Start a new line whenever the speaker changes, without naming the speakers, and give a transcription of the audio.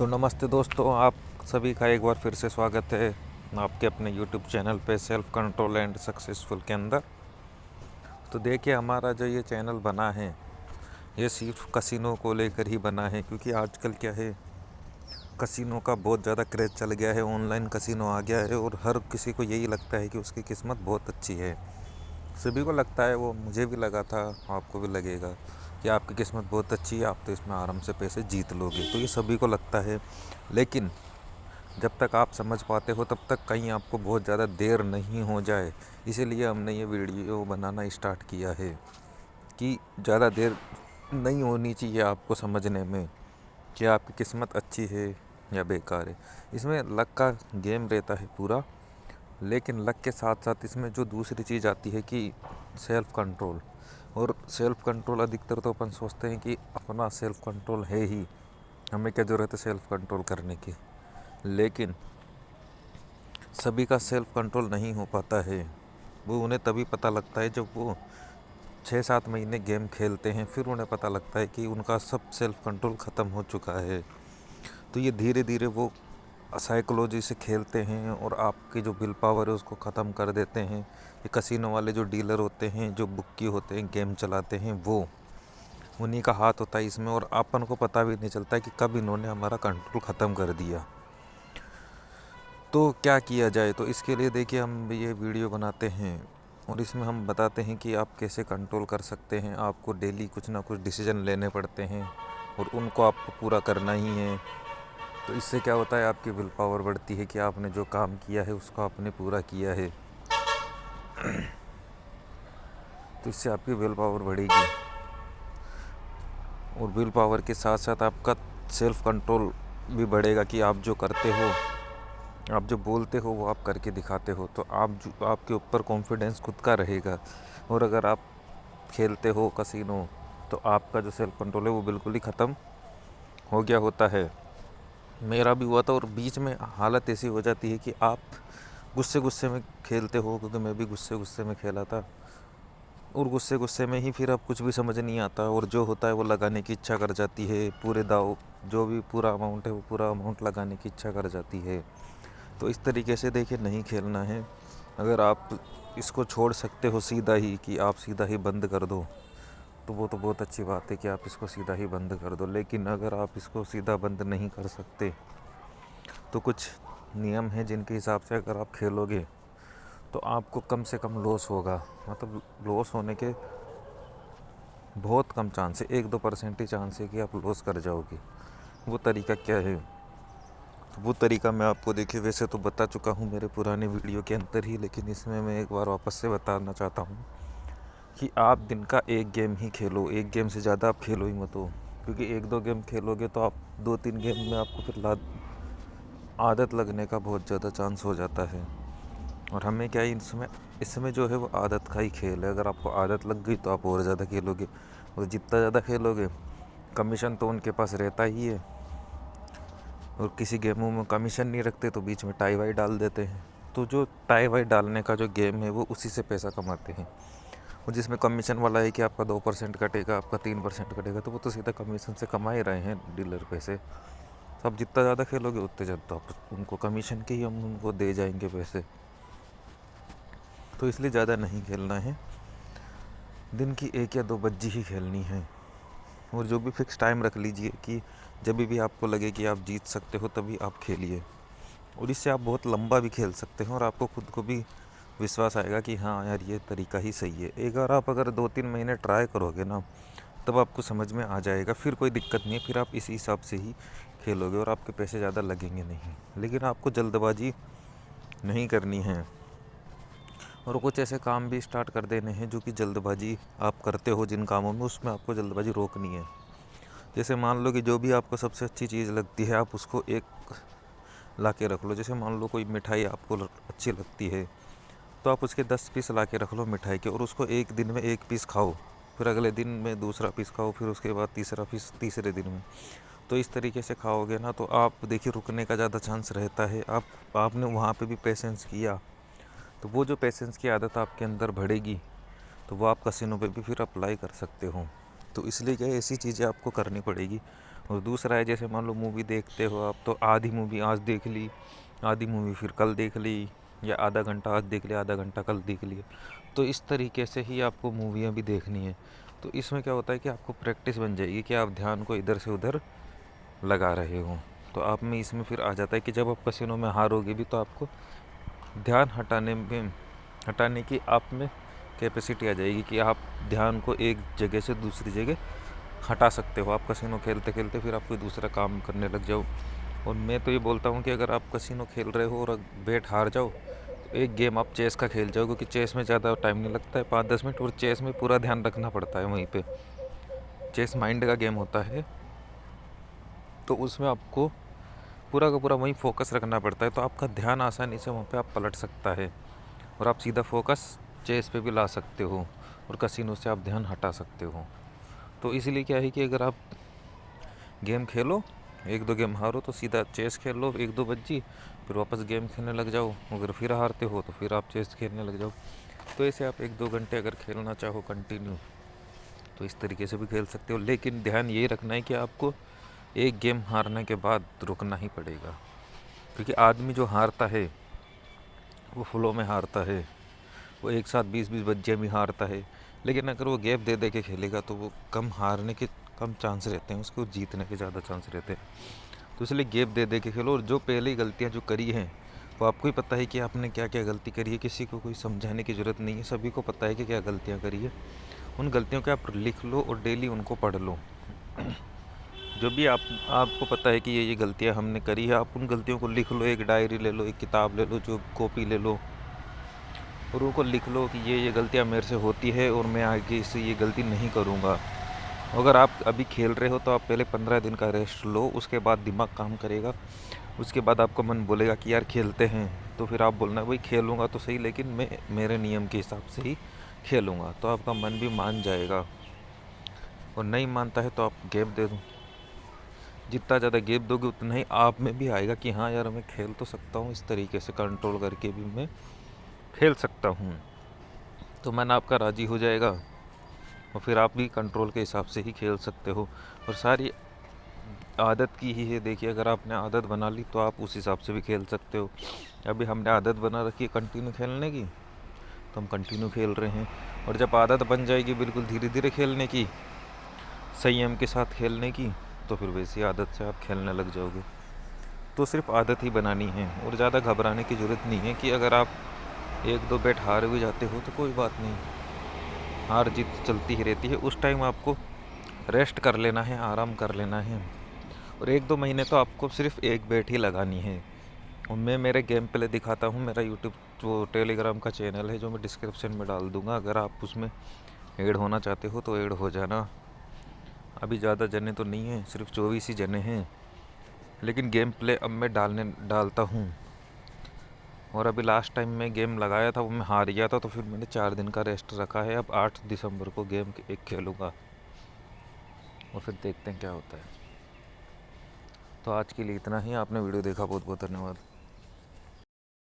तो नमस्ते दोस्तों, आप सभी का एक बार फिर से स्वागत है आपके अपने YouTube चैनल पे सेल्फ कंट्रोल एंड सक्सेसफुल के अंदर। तो देखिए, हमारा जो ये चैनल बना है ये सिर्फ कसिनो को लेकर ही बना है, क्योंकि आजकल क्या है, कसिनो का बहुत ज़्यादा क्रेज़ चल गया है, ऑनलाइन कसिनो आ गया है और हर किसी को यही लगता है कि उसकी किस्मत बहुत अच्छी है। सभी को लगता है, वो मुझे भी लगा था, आपको भी लगेगा कि आपकी किस्मत बहुत अच्छी है, आप तो इसमें आराम से पैसे जीत लोगे। तो ये सभी को लगता है, लेकिन जब तक आप समझ पाते हो तब तक कहीं आपको बहुत ज़्यादा देर नहीं हो जाए। इसीलिए हमने ये वीडियो बनाना स्टार्ट किया है कि ज़्यादा देर नहीं होनी चाहिए आपको समझने में कि आपकी किस्मत अच्छी है या बेकार है। इसमें लक का गेम रहता है पूरा, लेकिन लक के साथ साथ इसमें जो दूसरी चीज़ आती है कि सेल्फ़ कंट्रोल। और सेल्फ़ कंट्रोल अधिकतर तो अपन सोचते हैं कि अपना सेल्फ़ कंट्रोल है ही, हमें क्या ज़रूरत है सेल्फ़ कंट्रोल करने की। लेकिन सभी का सेल्फ़ कंट्रोल नहीं हो पाता है। वो उन्हें तभी पता लगता है जब वो 6-7 महीने गेम खेलते हैं, फिर उन्हें पता लगता है कि उनका सब सेल्फ़ कंट्रोल ख़त्म हो चुका है। तो ये धीरे धीरे वो साइकोलॉजी से खेलते हैं और आपकी जो विल पावर है उसको ख़त्म कर देते हैं। ये कसिनो वाले जो डीलर होते हैं, जो बुक्की होते हैं, गेम चलाते हैं, वो उन्हीं का हाथ होता है इसमें, और अपन को पता भी नहीं चलता है कि कब इन्होंने हमारा कंट्रोल ख़त्म कर दिया। तो क्या किया जाए? तो इसके लिए देखिए, हम ये वीडियो बनाते हैं और इसमें हम बताते हैं कि आप कैसे कंट्रोल कर सकते हैं। आपको डेली कुछ ना कुछ डिसीजन लेने पड़ते हैं और उनको आपको पूरा करना ही है। तो इससे क्या होता है, आपकी विल पावर बढ़ती है कि आपने जो काम किया है उसको आपने पूरा किया है। तो इससे आपकी विल पावर बढ़ेगी और विल पावर के साथ साथ आपका सेल्फ कंट्रोल भी बढ़ेगा कि आप जो करते हो, आप जो बोलते हो वो आप करके दिखाते हो। तो आपके ऊपर कॉन्फिडेंस खुद का रहेगा। और अगर आप खेलते हो कसिनो, तो आपका जो सेल्फ कंट्रोल है वो बिल्कुल ही ख़त्म हो गया होता है। मेरा भी हुआ था और बीच में हालत ऐसी हो जाती है कि आप गुस्से गुस्से में खेलते हो, क्योंकि मैं भी गुस्से गुस्से में खेला था, और गुस्से गुस्से में ही फिर अब कुछ भी समझ नहीं आता और जो होता है वो लगाने की इच्छा कर जाती है। पूरे दाव, जो भी पूरा अमाउंट है वो पूरा अमाउंट लगाने की इच्छा कर जाती है। तो इस तरीके से देखिए, नहीं खेलना है। अगर आप इसको छोड़ सकते हो सीधा ही, कि आप सीधा ही बंद कर दो, तो वो तो बहुत अच्छी बात है कि आप इसको सीधा ही बंद कर दो। लेकिन अगर आप इसको सीधा बंद नहीं कर सकते, तो कुछ नियम हैं जिनके हिसाब से अगर आप खेलोगे तो आपको कम से कम लॉस होगा। मतलब लॉस होने के बहुत कम चांस है, 1-2% ही चांस है कि आप लॉस कर जाओगे। वो तरीका क्या है? तो वो तरीका मैं आपको, देखिए, वैसे तो बता चुका हूँ मेरे पुराने वीडियो के अंदर ही, लेकिन इसमें मैं एक बार वापस से बताना चाहता हूँ कि आप दिन का एक गेम ही खेलो। एक गेम से ज़्यादा आप खेलो ही मत हो, क्योंकि 1-2 गेम खेलोगे तो आप 2-3 गेम में आपको फिर आदत लगने का बहुत ज़्यादा चांस हो जाता है। और हमें क्या है, इसमें जो है वो आदत का ही खेल है। अगर आपको आदत लग गई तो आप और ज़्यादा खेलोगे, और जितना ज़्यादा खेलोगे, कमीशन तो उनके पास रहता ही है, और किसी गेमों में कमीशन नहीं रखते तो बीच में टाई वाई डाल देते हैं। तो जो टाई वाई डालने का जो गेम है वो उसी से पैसा कमाते हैं। और जिसमें कमीशन वाला है कि आपका 2% कटेगा, आपका 3% कटेगा, तो वो तो सीधा कमीशन से कमा ही रहे हैं डीलर पैसे। तो आप जितना ज़्यादा खेलोगे उतने ज़्यादा आप उनको कमीशन के ही हम उनको दे जाएंगे पैसे। तो इसलिए ज़्यादा नहीं खेलना है, दिन की 1 या 2 बज्जी ही खेलनी है। और जो भी फिक्स टाइम रख लीजिए कि जब भी आपको लगे कि आप जीत सकते हो तभी आप खेलिए। और इससे आप बहुत लंबा भी खेल सकते हैं और आपको खुद को भी विश्वास आएगा कि हाँ यार, ये तरीका ही सही है। एक बार आप अगर 2-3 महीने ट्राई करोगे ना, तब आपको समझ में आ जाएगा, फिर कोई दिक्कत नहीं है, फिर आप इसी हिसाब से ही खेलोगे और आपके पैसे ज़्यादा लगेंगे नहीं। लेकिन आपको जल्दबाजी नहीं करनी है, और कुछ ऐसे काम भी स्टार्ट कर देने हैं जो कि जल्दबाजी आप करते हो जिन कामों में, उसमें आपको जल्दबाजी रोकनी है। जैसे मान लो कि जो भी आपको सबसे अच्छी चीज़ लगती है, आप उसको एक ला के रख लो। जैसे मान लो कोई मिठाई आपको अच्छी लगती है, तो आप उसके 10 पीस ला के रख लो मिठाई के, और उसको एक दिन में 1 पीस खाओ, फिर अगले दिन में दूसरा पीस खाओ, फिर उसके बाद तीसरा पीस तीसरे दिन में। तो इस तरीके से खाओगे ना, तो आप देखिए, रुकने का ज़्यादा चांस रहता है। आपने वहाँ पे भी पेशेंस किया, तो वो जो पेशेंस की आदत आपके अंदर बढ़ेगी, तो वो आप कसिनो पे भी फिर अप्लाई कर सकते हो। तो इसलिए क्या है, ऐसी चीज़ें आपको करनी पड़ेगी। और दूसरा है जैसे मान लो मूवी देखते हो आप, तो आधी मूवी आज देख ली, आधी मूवी फिर कल देख ली, या आधा घंटा आज देख लिया, आधा घंटा कल देख लिया। तो इस तरीके से ही आपको मूवियाँ भी देखनी है। तो इसमें क्या होता है कि आपको प्रैक्टिस बन जाएगी कि आप ध्यान को इधर से उधर लगा रहे हो। तो आप में इसमें फिर आ जाता है कि जब आप कसिनो में हारोगे भी तो आपको ध्यान हटाने की आप में कैपेसिटी आ जाएगी कि आप ध्यान को एक जगह से दूसरी जगह हटा सकते हो। आप कसिनो खेलते खेलते फिर आप कोई दूसरा काम करने लग जाओ। और मैं तो ये बोलता हूँ कि अगर आप कसिनो खेल रहे हो और बेट हार जाओ तो एक गेम आप चेस का खेल जाओ, क्योंकि चेस में ज़्यादा टाइम नहीं लगता है, 5-10 मिनट, और चेस में पूरा ध्यान रखना पड़ता है वहीं पे। चेस माइंड का गेम होता है, तो उसमें आपको पूरा का पूरा वहीं फोकस रखना पड़ता है। तो आपका ध्यान आसानी से वहाँ पे आप पलट सकता है और आप सीधा फोकस चेस पे भी ला सकते हो और कसिनो से आप ध्यान हटा सकते हो। तो इसीलिए क्या है कि अगर आप गेम खेलो, 1-2 गेम हारो तो सीधा चेस खेल लो 1-2 बज्जी, फिर वापस गेम खेलने लग जाओ। अगर फिर हारते हो तो फिर आप चेस खेलने लग जाओ। तो ऐसे आप 1-2 घंटे अगर खेलना चाहो कंटिन्यू तो इस तरीके से भी खेल सकते हो। लेकिन ध्यान ये रखना है कि आपको एक गेम हारने के बाद रुकना ही पड़ेगा, क्योंकि आदमी जो हारता है वो फ्लो में हारता है, वो एक साथ 20-20 बज्जे में हारता है। लेकिन अगर वो गैप दे दे के खेलेगा तो वो कम हारने के कम चांस रहते हैं, उसको जीतने के ज़्यादा चांस रहते हैं। तो इसलिए गैप दे दे के खेलो। और जो पहले ही गलतियाँ जो करी हैं वो आपको ही पता है कि आपने क्या क्या गलती करी है, किसी को कोई समझाने की ज़रूरत नहीं है, सभी को पता है कि क्या गलतियाँ करी है। उन गलतियों को आप लिख लो और डेली उनको पढ़ लो। जो भी आपको पता है कि ये गलतियाँ हमने करी है, आप उन गलतियों को लिख लो, एक डायरी ले लो, एक किताब ले लो, जो कॉपी ले लो, और उनको लिख लो कि ये गलतियाँ मेरे से होती है और मैं आगे से ये गलती नहीं करूँगा। अगर आप अभी खेल रहे हो तो आप पहले 15 दिन का रेस्ट लो, उसके बाद दिमाग काम करेगा। उसके बाद आपका मन बोलेगा कि यार खेलते हैं, तो फिर आप बोलना भाई खेलूँगा तो सही, लेकिन मैं मेरे नियम के हिसाब से ही खेलूँगा। तो आपका मन भी मान जाएगा। और नहीं मानता है तो आप गैप दे दो। जितना ज़्यादा गैप दोगे उतना ही आप में भी आएगा कि हाँ यार मैं खेल तो सकता हूँ, इस तरीके से कंट्रोल करके भी मैं खेल सकता हूँ। तो मन आपका राज़ी हो जाएगा और फिर आप भी कंट्रोल के हिसाब से ही खेल सकते हो। और सारी आदत की ही है। देखिए, अगर आपने आदत बना ली तो आप उस हिसाब से भी खेल सकते हो। अभी हमने आदत बना रखी है कंटिन्यू खेलने की, तो हम कंटिन्यू खेल रहे हैं। और जब आदत बन जाएगी बिल्कुल धीरे धीरे खेलने की, संयम के साथ खेलने की, तो फिर वैसी आदत से आप खेलने लग जाओगे। तो सिर्फ आदत ही बनानी है और ज़्यादा घबराने की ज़रूरत नहीं है। कि अगर आप 1-2 बैट हार भी जाते हो तो कोई बात नहीं, हार जीत चलती ही रहती है। उस टाइम आपको रेस्ट कर लेना है, आराम कर लेना है। और 1-2 महीने तो आपको सिर्फ एक बैट ही लगानी है। और मैं मेरे गेम प्ले दिखाता हूँ। मेरा यूट्यूब जो टेलीग्राम का चैनल है, जो मैं डिस्क्रिप्शन में डाल दूँगा, अगर आप उसमें ऐड होना चाहते हो तो ऐड हो जाना। अभी ज़्यादा जने तो नहीं हैं, सिर्फ 24 ही जने हैं, लेकिन गेम प्ले अब मैं डालता हूँ। और अभी लास्ट टाइम मैं गेम लगाया था वो मैं हार गया था, तो फिर मैंने 4 दिन का रेस्ट रखा है। अब 8 दिसंबर को गेम एक खेलूँगा और फिर देखते हैं क्या होता है। तो आज के लिए इतना ही। आपने वीडियो देखा, बहुत बहुत धन्यवाद।